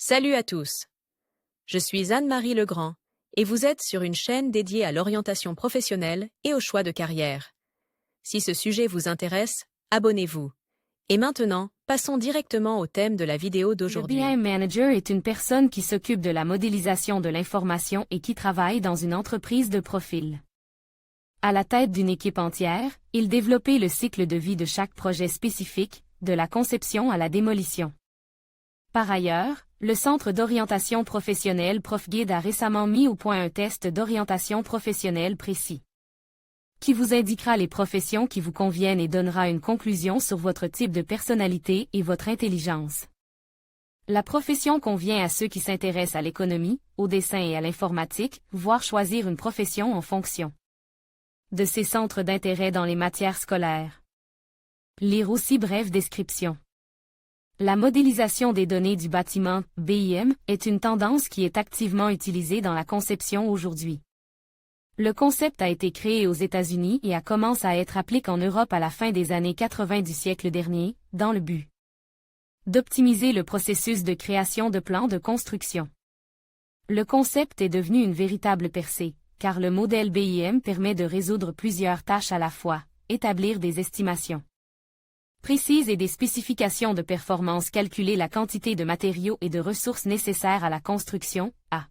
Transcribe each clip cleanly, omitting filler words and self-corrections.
Salut à tous. Je suis Anne-Marie Legrand et vous êtes sur une chaîne dédiée à l'orientation professionnelle et au choix de carrière. Si ce sujet vous intéresse, abonnez-vous. Et maintenant, passons directement au thème de la vidéo Le d'aujourd'hui. BIM Manager est une personne qui s'occupe de la modélisation de l'information et qui travaille dans une entreprise de profil. À la tête d'une équipe entière, il développe le cycle de vie de chaque projet spécifique, de la conception à la démolition. Par ailleurs, le Centre d'orientation professionnelle ProfGuide a récemment mis au point un test d'orientation professionnelle précis, qui vous indiquera les professions qui vous conviennent et donnera une conclusion sur votre type de personnalité et votre intelligence. La profession convient à ceux qui s'intéressent à l'économie, au dessin et à l'informatique, voire choisir une profession en fonction de ses centres d'intérêt dans les matières scolaires. Lire aussi brève description. La modélisation des données du bâtiment, BIM, est une tendance qui est activement utilisée dans la conception aujourd'hui. Le concept a été créé aux États-Unis et a commencé à être appliqué en Europe à la fin des années 80 du siècle dernier, dans le but d'optimiser le processus de création de plans de construction. Le concept est devenu une véritable percée, car le modèle BIM permet de résoudre plusieurs tâches à la fois, établir des estimations précises et des spécifications de performance, calculer la quantité de matériaux et de ressources nécessaires à la construction, à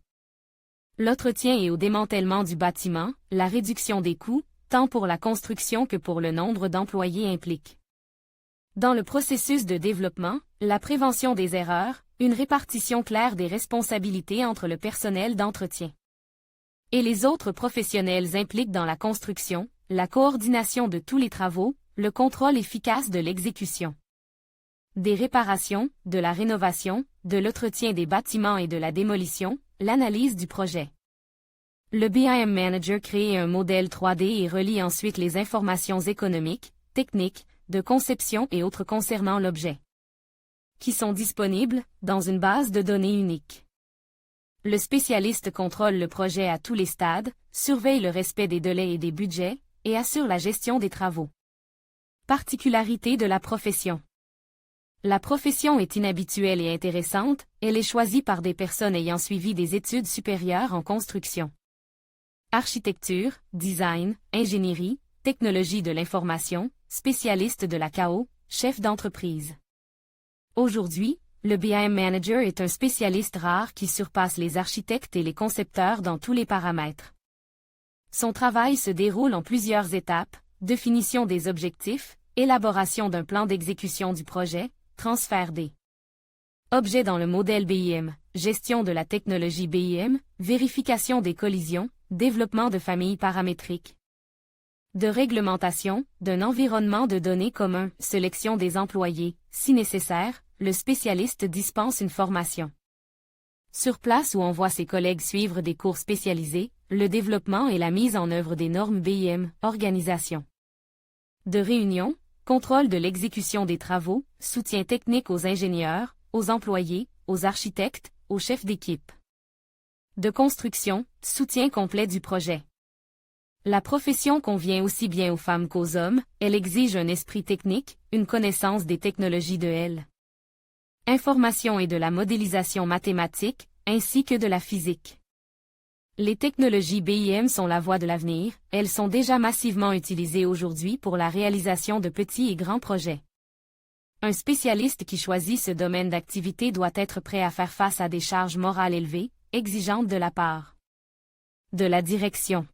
l'entretien et au démantèlement du bâtiment, la réduction des coûts, tant pour la construction que pour le nombre d'employés implique. Dans le processus de développement, la prévention des erreurs, une répartition claire des responsabilités entre le personnel d'entretien et les autres professionnels impliquent dans la construction, la coordination de tous les travaux, le contrôle efficace de l'exécution des réparations, de la rénovation, de l'entretien des bâtiments et de la démolition, l'analyse du projet. Le BIM Manager crée un modèle 3D et relie ensuite les informations économiques, techniques, de conception et autres concernant l'objet, qui sont disponibles dans une base de données unique. Le spécialiste contrôle le projet à tous les stades, surveille le respect des délais et des budgets, et assure la gestion des travaux. Particularité de la profession. La profession est inhabituelle et intéressante, elle est choisie par des personnes ayant suivi des études supérieures en construction, architecture, design, ingénierie, technologie de l'information, spécialiste de la KO, chef d'entreprise. Aujourd'hui, le BIM Manager est un spécialiste rare qui surpasse les architectes et les concepteurs dans tous les paramètres. Son travail se déroule en plusieurs étapes: définition des objectifs, élaboration d'un plan d'exécution du projet, transfert des objets dans le modèle BIM, gestion de la technologie BIM, vérification des collisions, développement de familles paramétriques, de réglementation, d'un environnement de données commun, sélection des employés, si nécessaire, le spécialiste dispense une formation sur place où envoie ses collègues suivre des cours spécialisés, le développement et la mise en œuvre des normes BIM, organisation de réunions, contrôle de l'exécution des travaux, soutien technique aux ingénieurs, aux employés, aux architectes, aux chefs d'équipe de construction, soutien complet du projet. La profession convient aussi bien aux femmes qu'aux hommes, elle exige un esprit technique, une connaissance des technologies de l'information et de la modélisation mathématique, ainsi que de la physique. Les technologies BIM sont la voie de l'avenir, elles sont déjà massivement utilisées aujourd'hui pour la réalisation de petits et grands projets. Un spécialiste qui choisit ce domaine d'activité doit être prêt à faire face à des charges morales élevées, exigeantes de la part de la direction